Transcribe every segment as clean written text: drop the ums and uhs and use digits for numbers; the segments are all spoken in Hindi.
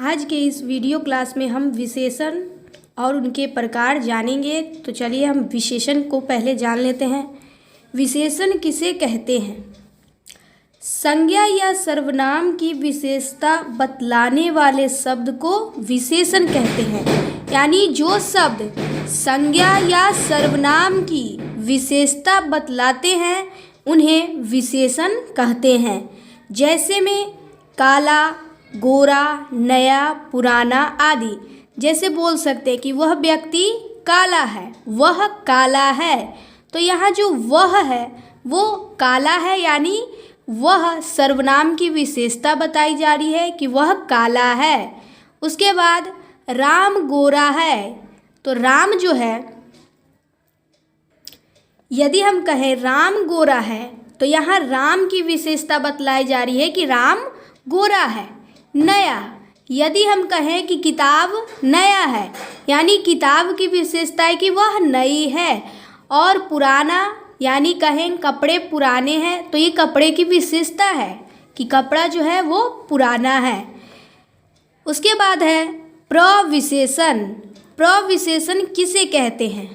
आज के इस वीडियो क्लास में हम विशेषण और उनके प्रकार जानेंगे। तो चलिए हम विशेषण को पहले जान लेते हैं। विशेषण किसे कहते हैं? संज्ञा या सर्वनाम की विशेषता बतलाने वाले शब्द को विशेषण कहते हैं। यानी जो शब्द संज्ञा या सर्वनाम की विशेषता बतलाते हैं उन्हें विशेषण कहते हैं। जैसे में काला, गोरा, नया, पुराना आदि। जैसे बोल सकते हैं कि वह व्यक्ति काला है, वह काला है। तो यहाँ जो वह है वो काला है, यानी वह सर्वनाम की विशेषता बताई जा रही है कि वह काला है। उसके बाद राम गोरा है, तो राम जो है, यदि हम कहें राम गोरा है तो यहाँ राम की विशेषता बतलाई जा रही है कि राम गोरा है। नया, यदि हम कहें कि किताब नया है, यानी किताब की विशेषता है कि वह नई है। और पुराना, यानी कहें कपड़े पुराने हैं, तो ये कपड़े की विशेषता है कि कपड़ा जो है वो पुराना है। उसके बाद है प्रविशेषण। प्रविशेषण किसे कहते हैं?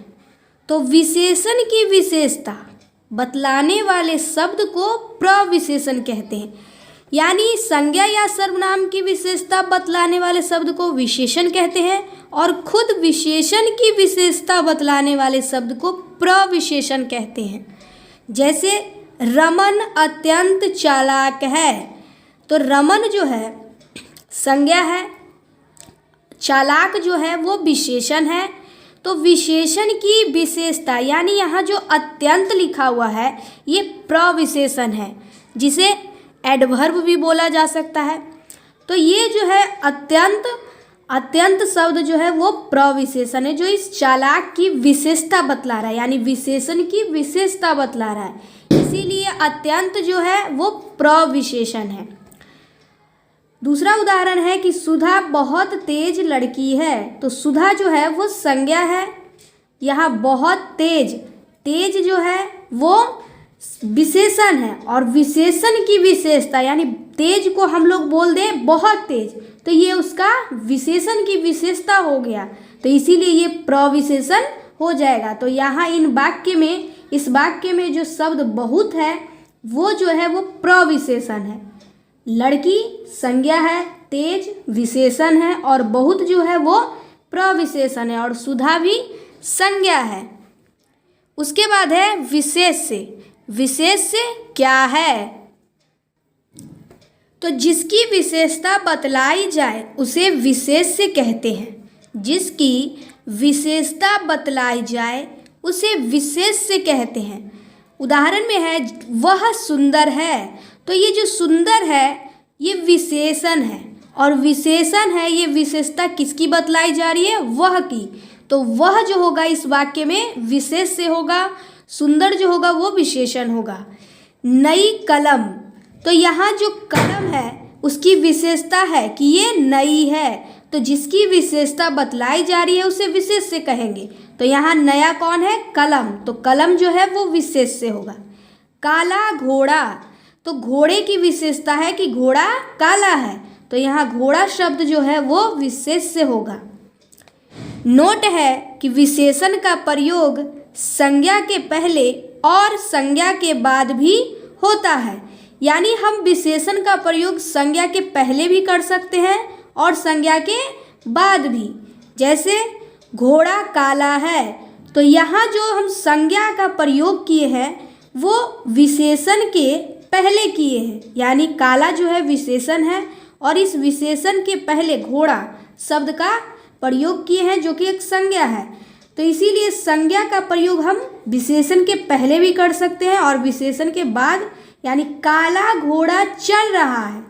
तो विशेषण की विशेषता बतलाने वाले शब्द को प्रविशेषण कहते हैं। यानी संज्ञा या सर्वनाम की विशेषता बतलाने वाले शब्द को विशेषण कहते हैं और खुद विशेषण की विशेषता बतलाने वाले शब्द को प्रविशेषण कहते हैं। जैसे रमन अत्यंत चालाक है, तो रमन जो है संज्ञा है, चालाक जो है वो विशेषण है। तो विशेषण की विशेषता, यानी यहाँ जो अत्यंत लिखा हुआ है ये प्रविशेषण है, जिसे एडवर्ब भी बोला जा सकता है। तो ये जो है अत्यंत शब्द जो है वो प्रविशेषण है, जो इस चालाक की विशेषता बतला रहा है, यानी विशेषण की विशेषता बतला रहा है। इसीलिए अत्यंत जो है वो प्रविशेषण है। दूसरा उदाहरण है कि सुधा बहुत तेज लड़की है, तो सुधा जो है वो संज्ञा है। यहाँ बहुत तेज, तेज जो है वो विशेषण है और विशेषण की विशेषता, यानी तेज को हम लोग बोल दें बहुत तेज, तो ये उसका विशेषण की विशेषता हो गया, तो इसीलिए ये प्रविशेषण हो जाएगा। तो यहाँ इस वाक्य में जो शब्द बहुत है वो जो है वो प्रविशेषण है। लड़की संज्ञा है, तेज विशेषण है और बहुत जो है वो प्रविशेषण है और सुधा भी संज्ञा है। उसके बाद है विशेष से। विशेष से क्या है? तो जिसकी विशेषता बतलाई जाए उसे विशेष से कहते हैं। जिसकी विशेषता बतलाई जाए उसे विशेष से कहते हैं। उदाहरण में है वह सुंदर है, तो ये जो सुंदर है ये विशेषण है और विशेषण है, ये विशेषता किसकी बतलाई जा रही है? वह की। तो वह जो होगा इस वाक्य में विशेष से होगा, सुंदर जो होगा वो विशेषण होगा। नई कलम, तो यहाँ जो कलम है उसकी विशेषता है कि ये नई है, तो जिसकी विशेषता बतलाई जा रही है उसे विशेष से कहेंगे। तो यहाँ नया कौन है? कलम, तो कलम जो है वो विशेष से होगा। काला घोड़ा, तो घोड़े की विशेषता है कि घोड़ा काला है, तो यहाँ घोड़ा शब्द जो है वो विशेष से होगा। नोट है कि विशेषण का प्रयोग संज्ञा के पहले और संज्ञा के बाद भी होता है। यानी हम विशेषण का प्रयोग संज्ञा के पहले भी कर सकते हैं और संज्ञा के बाद भी। जैसे घोड़ा काला है, तो यहाँ जो हम संज्ञा का प्रयोग किए हैं वो विशेषण के पहले किए हैं, यानी काला जो है विशेषण है और इस विशेषण के पहले घोड़ा शब्द का प्रयोग किए हैं जो कि एक संज्ञा है। तो इसीलिए संज्ञा का प्रयोग हम विशेषण के पहले भी कर सकते हैं और विशेषण के बाद। यानी काला घोड़ा चल रहा है,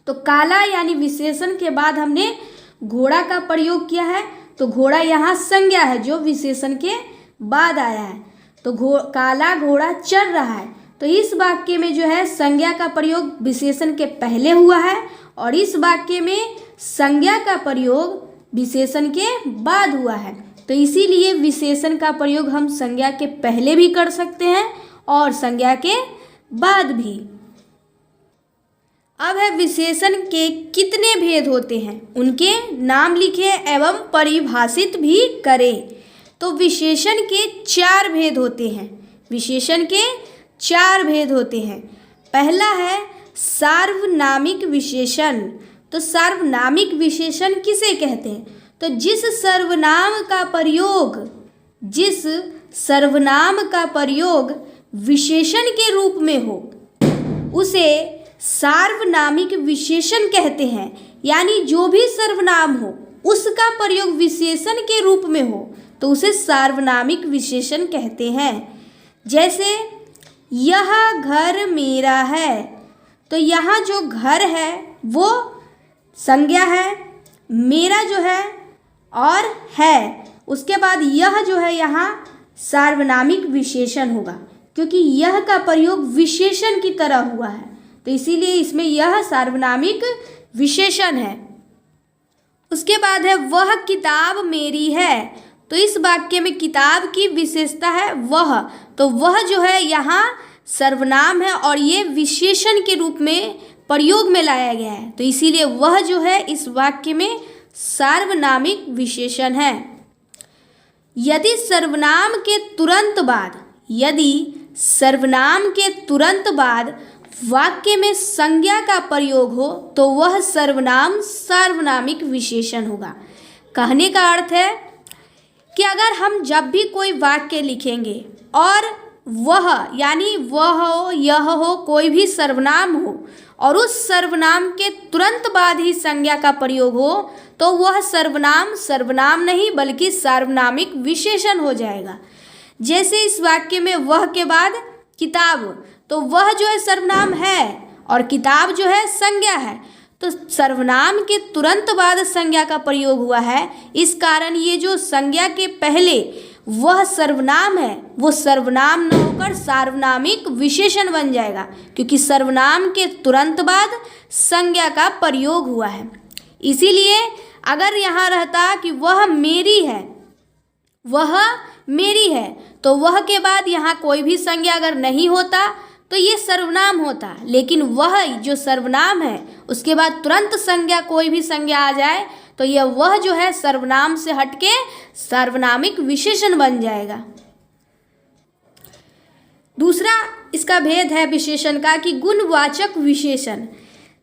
तो काला यानी विशेषण के बाद हमने घोड़ा का प्रयोग किया है, तो घोड़ा यहाँ संज्ञा है जो विशेषण के बाद आया है। तो काला घोड़ा चल रहा है, तो इस वाक्य में जो है संज्ञा का प्रयोग विशेषण के पहले हुआ है और इस वाक्य में संज्ञा का प्रयोग विशेषण के बाद हुआ है। तो इसीलिए विशेषण का प्रयोग हम संज्ञा के पहले भी कर सकते हैं और संज्ञा के बाद भी। अब है विशेषण के कितने भेद होते हैं, उनके नाम लिखें एवं परिभाषित भी करें। तो विशेषण के 4 भेद होते हैं। विशेषण के 4 भेद होते हैं। पहला है सार्वनामिक विशेषण। तो सार्वनामिक विशेषण किसे कहते हैं? तो जिस सर्वनाम का प्रयोग विशेषण के रूप में हो उसे सार्वनामिक विशेषण कहते हैं। यानी जो भी सर्वनाम हो उसका प्रयोग विशेषण के रूप में हो तो उसे सार्वनामिक विशेषण कहते हैं। जैसे यह घर मेरा है, तो यहाँ जो घर है वो संज्ञा है, मेरा जो है और है, उसके बाद यह जो है यहाँ सार्वनामिक विशेषण होगा, क्योंकि यह का प्रयोग विशेषण की तरह हुआ है, तो इसीलिए इसमें यह सार्वनामिक विशेषण है। उसके बाद है वह किताब मेरी है। तो इस वाक्य में किताब की विशेषता है वह, तो वह जो है यहाँ सर्वनाम है और ये विशेषण के रूप में प्रयोग में लाया गया है, तो इसीलिए वह जो है इस वाक्य में सार्वनामिक विशेषण है। यदि सर्वनाम के तुरंत बाद वाक्य में संज्ञा का प्रयोग हो तो वह सर्वनाम सार्वनामिक विशेषण होगा। कहने का अर्थ है कि अगर हम जब भी कोई वाक्य लिखेंगे और वह यानी वह हो, यह हो, कोई भी सर्वनाम हो और उस सर्वनाम के तुरंत बाद ही संज्ञा का प्रयोग हो तो वह सर्वनाम नहीं बल्कि सार्वनामिक विशेषण हो जाएगा। जैसे इस वाक्य में वह के बाद किताब, तो वह जो है सर्वनाम है और किताब जो है संज्ञा है, तो सर्वनाम के तुरंत बाद संज्ञा का प्रयोग हुआ है, इस कारण ये जो संज्ञा के पहले वह सर्वनाम है वो सर्वनाम न होकर सार्वनामिक विशेषण बन जाएगा, क्योंकि सर्वनाम के तुरंत बाद संज्ञा का प्रयोग हुआ है। इसीलिए अगर यहाँ रहता कि वह मेरी है तो वह के बाद यहाँ कोई भी संज्ञा अगर नहीं होता तो ये सर्वनाम होता, लेकिन वह जो सर्वनाम है उसके बाद तुरंत संज्ञा कोई भी संज्ञा आ जाए तो यह वह जो है सर्वनाम से हटके सार्वनामिक विशेषण बन जाएगा। दूसरा इसका भेद है विशेषण का कि गुणवाचक विशेषण।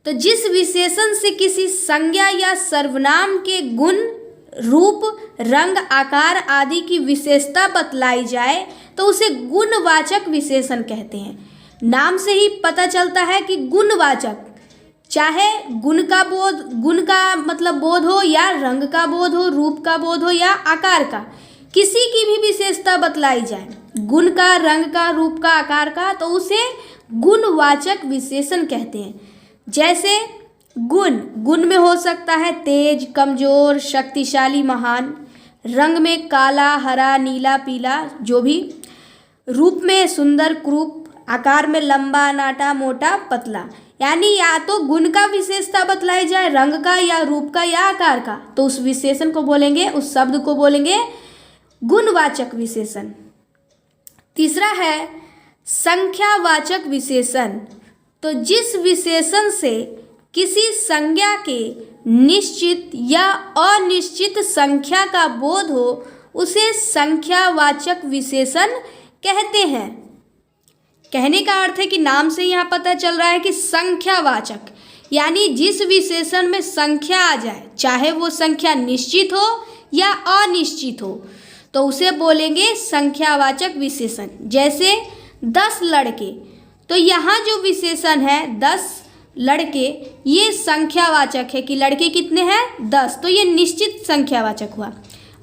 तो जिस विशेषण से किसी संज्ञा या सर्वनाम के गुण, रूप, रंग, आकार आदि की विशेषता बतलाई जाए तो उसे गुणवाचक विशेषण कहते हैं। नाम से ही पता चलता है कि गुणवाचक, चाहे गुण का मतलब बोध हो या रंग का बोध हो, रूप का बोध हो या आकार का, किसी की भी विशेषता बतलाई जाए, गुण का, रंग का, रूप का, आकार का, तो उसे गुणवाचक विशेषण कहते हैं। जैसे गुण में हो सकता है तेज, कमजोर, शक्तिशाली, महान, रंग में काला, हरा, नीला, पीला, जो भी, रूप में सुंदर, क्रूप, आकार में लंबा, नाटा, मोटा, पतला। यानी या तो गुण का विशेषता बतलाई जाए, रंग का या रूप का या आकार का, तो उस विशेषण को बोलेंगे, उस शब्द को बोलेंगे गुणवाचक विशेषण। तीसरा है संख्यावाचक विशेषण। तो जिस विशेषण से किसी संज्ञा के निश्चित या अनिश्चित संख्या का बोध हो उसे संख्यावाचक विशेषण कहते हैं। कहने का अर्थ है कि नाम से यहाँ पता चल रहा है कि संख्यावाचक, यानी जिस विशेषण में संख्या आ जाए, चाहे वो संख्या निश्चित हो या अनिश्चित हो, तो उसे बोलेंगे संख्यावाचक विशेषण। जैसे 10 लड़के, तो यहाँ जो विशेषण है 10 लड़के, ये संख्यावाचक है कि लड़के कितने हैं 10, तो ये निश्चित संख्यावाचक हुआ।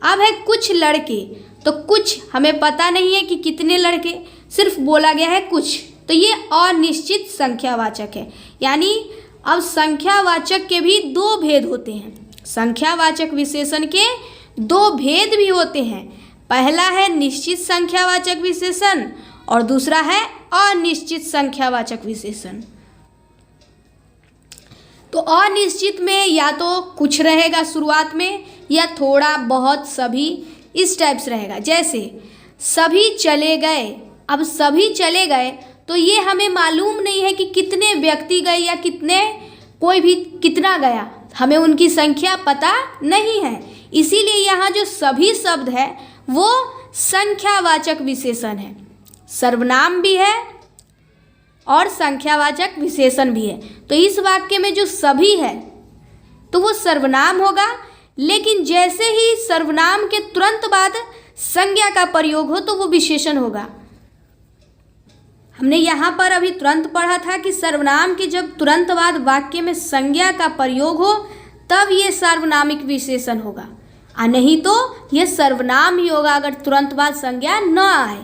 अब है कुछ लड़के, तो कुछ हमें पता नहीं है कि कितने लड़के, सिर्फ बोला गया है कुछ, तो ये अनिश्चित संख्यावाचक है। यानी अब संख्यावाचक के भी 2 भेद होते हैं। संख्यावाचक विशेषण के 2 भेद भी होते हैं। पहला है निश्चित संख्यावाचक विशेषण और दूसरा है अनिश्चित संख्यावाचक विशेषण। तो अनिश्चित में या तो कुछ रहेगा शुरुआत में या थोड़ा बहुत, सभी, इस टाइप से रहेगा। जैसे सभी चले गए, अब सभी चले गए तो ये हमें मालूम नहीं है कि कितने व्यक्ति गए या कोई भी कितना गया, हमें उनकी संख्या पता नहीं है। इसीलिए यहाँ जो सभी शब्द है वो संख्यावाचक विशेषण है, सर्वनाम भी है और संख्यावाचक विशेषण भी है। तो इस वाक्य में जो सभी है तो वो सर्वनाम होगा, लेकिन जैसे ही सर्वनाम के तुरंत बाद संज्ञा का प्रयोग हो तो वो विशेषण होगा। हमने यहाँ पर अभी तुरंत पढ़ा था कि सर्वनाम के जब तुरंत बाद वाक्य में संज्ञा का प्रयोग हो तब ये सार्वनामिक विशेषण होगा, और नहीं तो ये सर्वनाम ही होगा अगर तुरंत बाद संज्ञा न आए।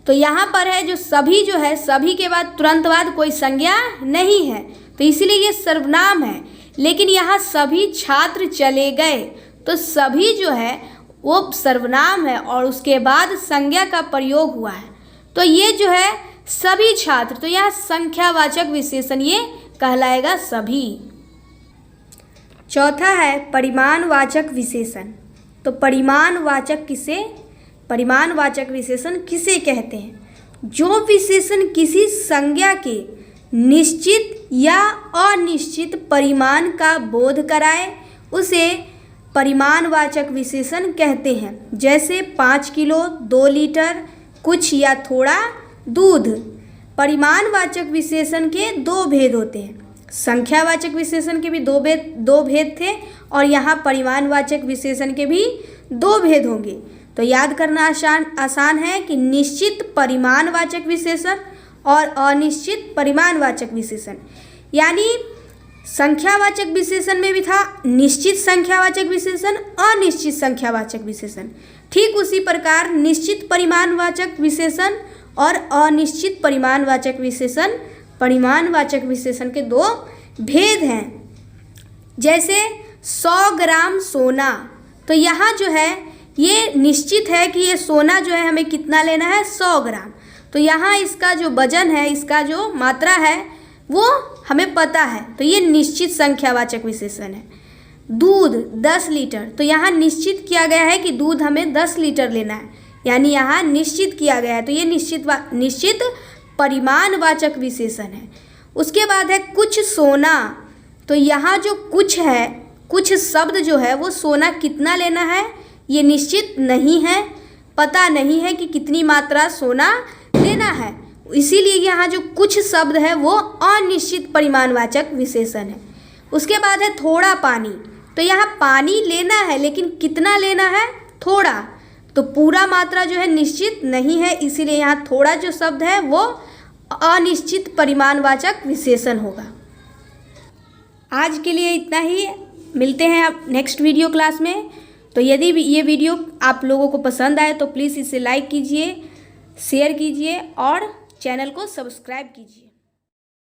तो यहाँ पर है जो सभी जो है, सभी के बाद तुरंत बाद कोई संज्ञा नहीं है, तो इसीलिए ये सर्वनाम है। लेकिन यहाँ सभी छात्र चले गए, तो सभी जो है वो सर्वनाम है और उसके बाद संज्ञा का प्रयोग हुआ है, तो ये जो है सभी छात्र, तो यहाँ संख्यावाचक विशेषण ये कहलाएगा सभी। चौथा है परिमाणवाचक विशेषण। तो परिमाणवाचक विशेषण किसे कहते हैं? जो विशेषण किसी संज्ञा के निश्चित या अनिश्चित परिमाण का बोध कराए उसे परिमाणवाचक विशेषण कहते हैं। जैसे 5 किलो, 2 लीटर, कुछ या थोड़ा दूध। परिमाणवाचक विशेषण के 2 भेद होते हैं। संख्यावाचक विशेषण के भी दो भेद थे और यहाँ परिमाणवाचक विशेषण के भी 2 भेद होंगे। तो याद करना आसान है कि निश्चित परिमाणवाचक विशेषण और अनिश्चित परिमाणवाचक विशेषण। यानी संख्यावाचक विशेषण में भी था निश्चित संख्यावाचक विशेषण, अनिश्चित संख्यावाचक विशेषण। ठीक उसी प्रकार निश्चित परिमाणवाचक विशेषण और अनिश्चित परिमाणवाचक विशेषण, परिमाणवाचक विशेषण के 2 भेद हैं। जैसे 100 ग्राम सोना, तो यहाँ जो है ये निश्चित है कि ये सोना जो है हमें कितना लेना है, 100 ग्राम। तो यहाँ इसका जो वजन है, इसका जो मात्रा है वो हमें पता है, तो ये निश्चित संख्यावाचक विशेषण है। दूध 10 लीटर, तो यहाँ निश्चित किया गया है कि दूध हमें 10 लीटर लेना है, यानी यहाँ निश्चित किया गया है, तो ये निश्चित परिमाणवाचक विशेषण है। उसके बाद है कुछ सोना, तो यहाँ जो कुछ है, कुछ शब्द जो है वो सोना कितना लेना है ये निश्चित नहीं है, पता नहीं है कि कितनी मात्रा सोना लेना है, इसीलिए यहाँ जो कुछ शब्द है वो अनिश्चित परिमाणवाचक विशेषण है। उसके बाद है थोड़ा पानी, तो यहाँ पानी लेना है लेकिन कितना लेना है, थोड़ा, तो पूरा मात्रा जो है निश्चित नहीं है, इसीलिए यहाँ थोड़ा जो शब्द है वो अनिश्चित परिमाणवाचक विशेषण होगा। आज के लिए इतना ही, मिलते हैं अब नेक्स्ट वीडियो क्लास में। तो यदि ये वीडियो आप लोगों को पसंद आए तो प्लीज़ इसे लाइक कीजिए, शेयर कीजिए और चैनल को सब्सक्राइब कीजिए।